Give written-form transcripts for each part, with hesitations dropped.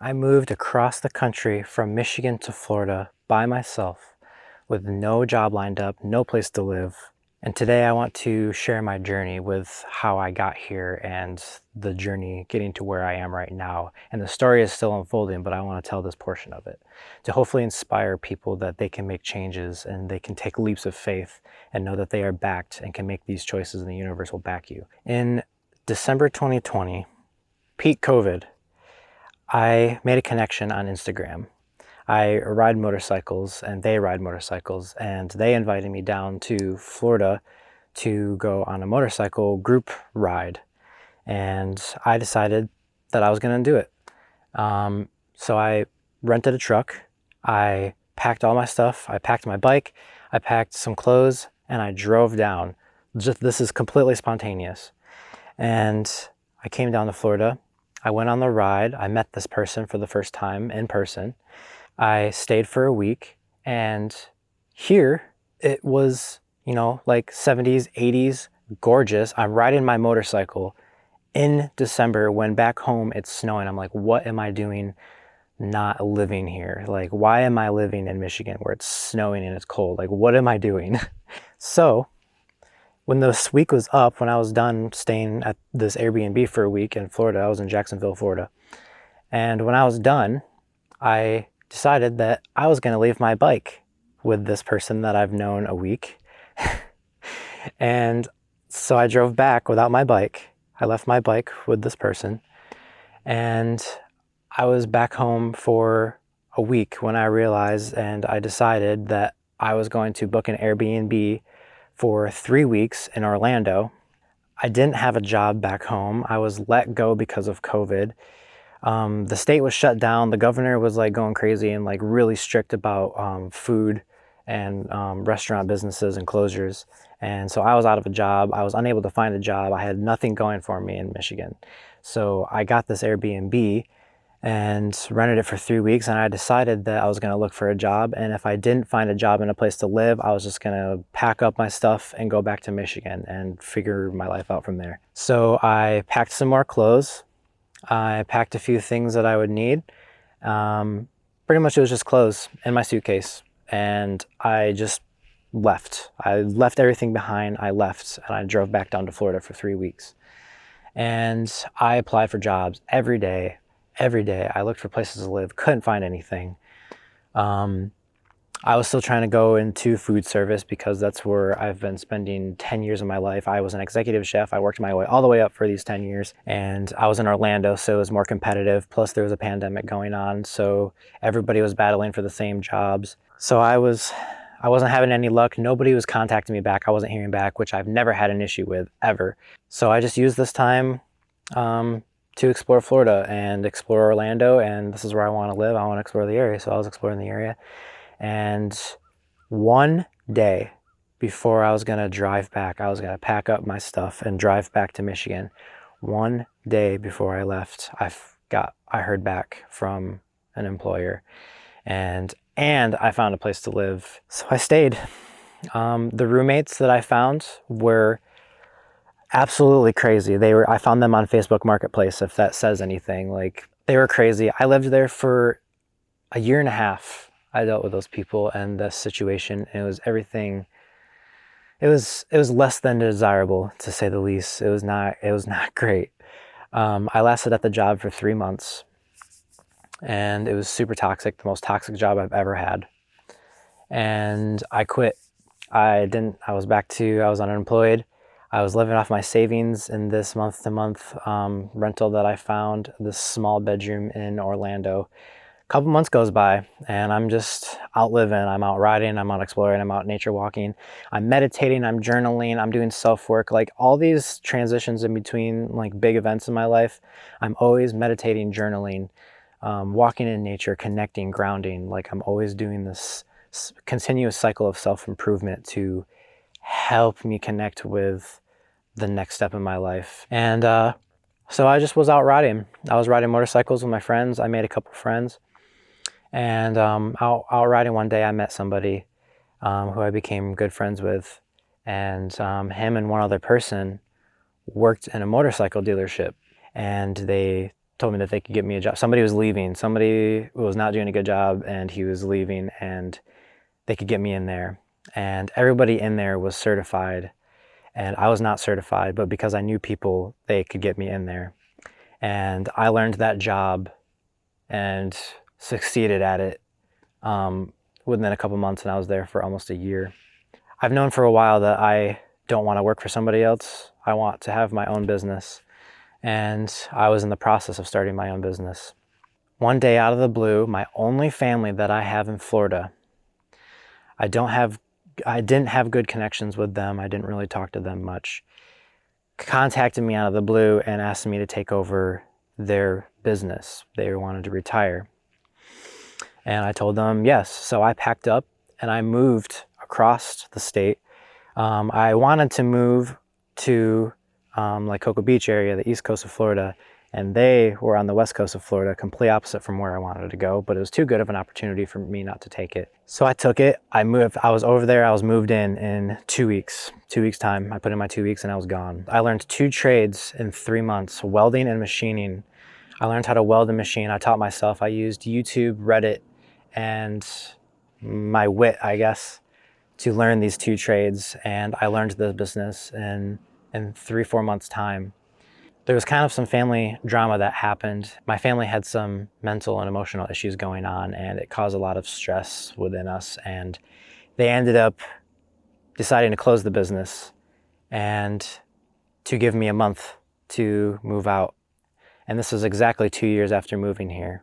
I moved across the country from Michigan to Florida by myself with no job lined up, no place to live. And today I want to share my journey with how I got here and the journey getting to where I am right now. And the story is still unfolding, but I want to tell this portion of it to hopefully inspire people that they can make changes and they can take leaps of faith and know that they are backed and can make these choices and the universe will back you. In December 2020, peak COVID, I made a connection on Instagram. I ride motorcycles and they ride motorcycles, and they invited me down to Florida to go on a motorcycle group ride. And I decided that I was going to do it. So I rented a truck. I packed all my stuff. I packed my bike. I packed some clothes and I drove down. This is completely spontaneous. And I came down to Florida. I went on the ride. I met this person for the first time in person. I stayed for a week, and here it was, like 70s, 80s, gorgeous. I'm riding my motorcycle in December when back home it's snowing. I'm like, what am I doing not living here? Like, why am I living in Michigan where it's snowing and it's cold? Like, what am I doing? So when this week was up, when I was done staying at this Airbnb for a week in Florida, I was in Jacksonville, Florida. And when I was done, I decided that I was going to leave my bike with this person that I've known a week. And so I drove back without my bike. I left my bike with this person. And I was back home for a week when I realized and I decided that I was going to book an Airbnb for 3 weeks in Orlando. I didn't have a job back home. I was let go because of COVID. The state was shut down. The governor was like going crazy and like really strict about food and restaurant businesses and closures. And so I was out of a job. I was unable to find a job. I had nothing going for me in Michigan. So I got this Airbnb and rented it for 3 weeks. And I decided that I was going to look for a job. And if I didn't find a job and a place to live, I was just going to pack up my stuff and go back to Michigan and figure my life out from there. So I packed some more clothes. I packed a few things that I would need. Pretty much it was just clothes in my suitcase. And I just left. I left everything behind. I left and I drove back down to Florida for 3 weeks. And I applied for jobs every day. Every day. I looked for places to live. Couldn't find anything. I was still trying to go into food service because that's where I've been spending 10 years of my life. I was an executive chef. I worked my way all the way up for these 10 years. And I was in Orlando, so it was more competitive. Plus there was a pandemic going on, so everybody was battling for the same jobs. So I wasn't having any luck. Nobody was contacting me back. I wasn't hearing back, which I've never had an issue with, ever. So I just used this time to explore Florida and explore Orlando, and this is where I want to live. I want to explore the area, so I was exploring the area. And one day before I was going to drive back, I was going to pack up my stuff and drive back to Michigan. One day before I left, I heard back from an employer, and I found a place to live. So I stayed. The roommates that I found were absolutely crazy. I found them on Facebook Marketplace, if that says anything. Like, they were crazy. I lived there for a year and a half. I dealt with those people and this situation. It was everything. It was less than desirable, to say the least. It was not great. I lasted at the job for 3 months, and it was super toxic, the most toxic job I've ever had. And I quit. I was unemployed. I was living off my savings in this month-to-month rental that I found, this small bedroom in Orlando. Couple months goes by and I'm just out living. I'm out riding, I'm out exploring, I'm out nature walking, I'm meditating, I'm journaling, I'm doing self-work. Like, all these transitions in between like big events in my life, I'm always meditating, journaling, walking in nature, connecting, grounding. Like, I'm always doing this continuous cycle of self-improvement to help me connect with the next step in my life. And so I just was out riding. I was riding motorcycles with my friends. I made a couple friends. And out riding one day, I met somebody who I became good friends with. And him and one other person worked in a motorcycle dealership. And they told me that they could get me a job. Somebody was leaving. Somebody was not doing a good job, and he was leaving, and they could get me in there. And everybody in there was certified, and I was not certified, but because I knew people, they could get me in there. And I learned that job and succeeded at it within a couple months, and I was there for almost a year. I've known for a while that I don't want to work for somebody else. I want to have my own business. And I was in the process of starting my own business. One day out of the blue, my only family that I have in Florida, I didn't have good connections with them. I didn't really talk to them much. Contacted me out of the blue and asked me to take over their business. They wanted to retire. And I told them yes. So I packed up and I moved across the state. I wanted to move to like Cocoa Beach area, the east coast of Florida, and they were on the west coast of Florida, complete opposite from where I wanted to go, but it was too good of an opportunity for me not to take it. So I took it. I moved. I was over there. I was moved in 2 weeks. 2 weeks time. I put in my 2 weeks and I was gone. I learned 2 trades in 3 months, welding and machining. I learned how to weld and machine. I taught myself. I used YouTube, Reddit, and my wit, I guess, to learn these 2 trades, and I learned the business in 3-4 months time. There was kind of some family drama that happened. My family had some mental and emotional issues going on, and it caused a lot of stress within us, and they ended up deciding to close the business and to give me a month to move out. And this was exactly 2 years after moving here.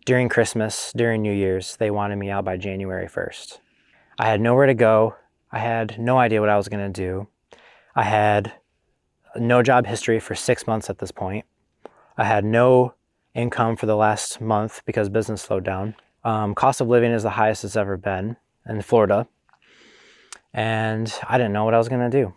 During Christmas, during New Year's, they wanted me out by January 1st. I had nowhere to go. I had no idea what I was going to do. I had no job history for 6 months at this point. I had no income for the last month because business slowed down. Cost of living is the highest it's ever been in Florida. And I didn't know what I was going to do.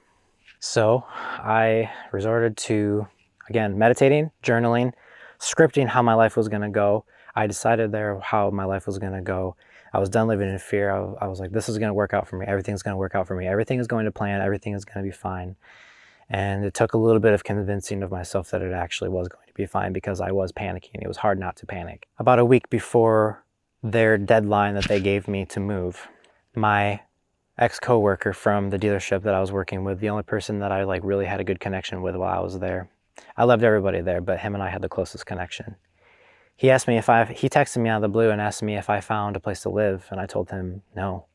So I resorted to, again, meditating, journaling, scripting how my life was going to go. I decided there how my life was going to go. I was done living in fear. I was like, this is going to work out for me. Everything's going to work out for me. Everything is going to plan. Everything is going to be fine. And it took a little bit of convincing of myself that it actually was going to be fine because I was panicking. It was hard not to panic. About a week before their deadline that they gave me to move, my ex-coworker from the dealership that I was working with, the only person that I really had a good connection with while I was there. I loved everybody there, but him and I had the closest connection. He asked me he texted me out of the blue and asked me if I found a place to live, and I told him no.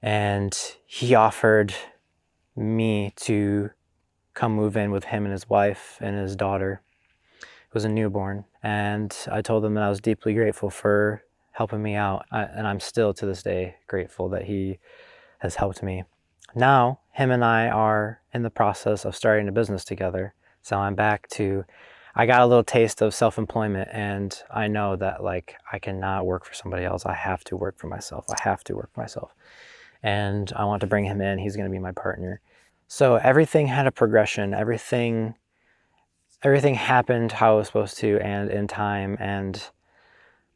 And he offered me to come move in with him and his wife and his daughter, who was a newborn. And I told him that I was deeply grateful for helping me out. And I'm still to this day grateful that he has helped me. Now, him and I are in the process of starting a business together. So I'm back to, I got a little taste of self-employment, and I know that I cannot work for somebody else. I have to work for myself. I have to work for myself. And I want to bring him in. He's going to be my partner. So everything had a progression. Everything happened how it was supposed to and in time. And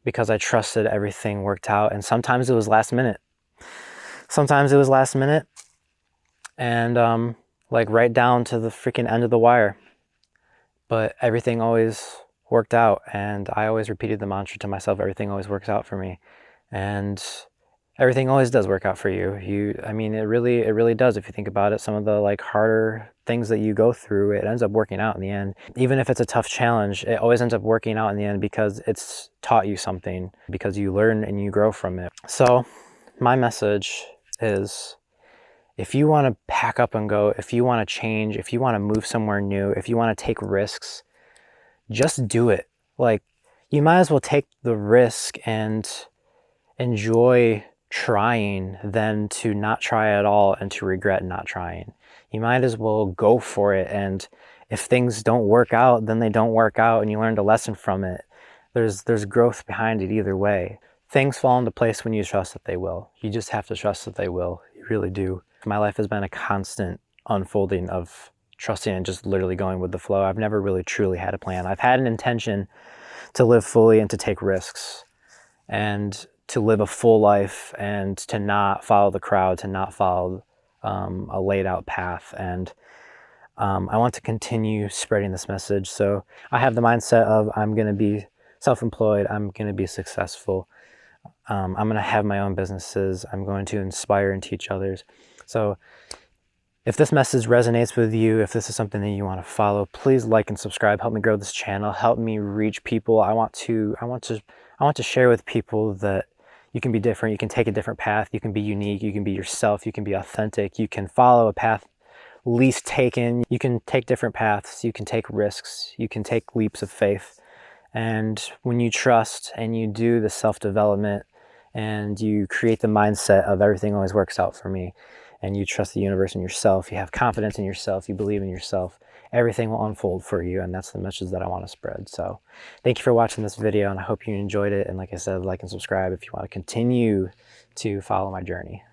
because I trusted, everything worked out. And sometimes it was last minute. And right down to the freaking end of the wire. But everything always worked out. And I always repeated the mantra to myself, everything always works out for me. And everything always does work out for you. It really does. If you think about it, some of the harder things that you go through, it ends up working out in the end. Even if it's a tough challenge, it always ends up working out in the end because it's taught you something, because you learn and you grow from it. So my message is, if you want to pack up and go, if you want to change, if you want to move somewhere new, if you want to take risks, just do it. You might as well take the risk and enjoy trying than to not try at all and to regret not trying. You might as well go for it, and if things don't work out, then they don't work out and you learned a lesson from it. There's growth behind it either way. Things fall into place when you trust that they will. You just have to trust that they will. You really do. My life has been a constant unfolding of trusting and just literally going with the flow. I've never really truly had a plan. I've had an intention to live fully and to take risks and to live a full life and to not follow the crowd, to not follow a laid out path. And I want to continue spreading this message. So I have the mindset of I'm going to be self-employed. I'm going to be successful. I'm going to have my own businesses. I'm going to inspire and teach others. So if this message resonates with you, if this is something that you want to follow, please like and subscribe. Help me grow this channel. Help me reach people. I want to share with people that you can be different. You can take a different path. You can be unique. You can be yourself. You can be authentic. You can follow a path least taken. You can take different paths. You can take risks. You can take leaps of faith. And when you trust and you do the self-development and you create the mindset of everything always works out for me, and you trust the universe and yourself, you have confidence in yourself, you believe in yourself, everything will unfold for you. And that's the message that I want to spread. So thank you for watching this video, and I hope you enjoyed it. And like I said, like and subscribe if you want to continue to follow my journey.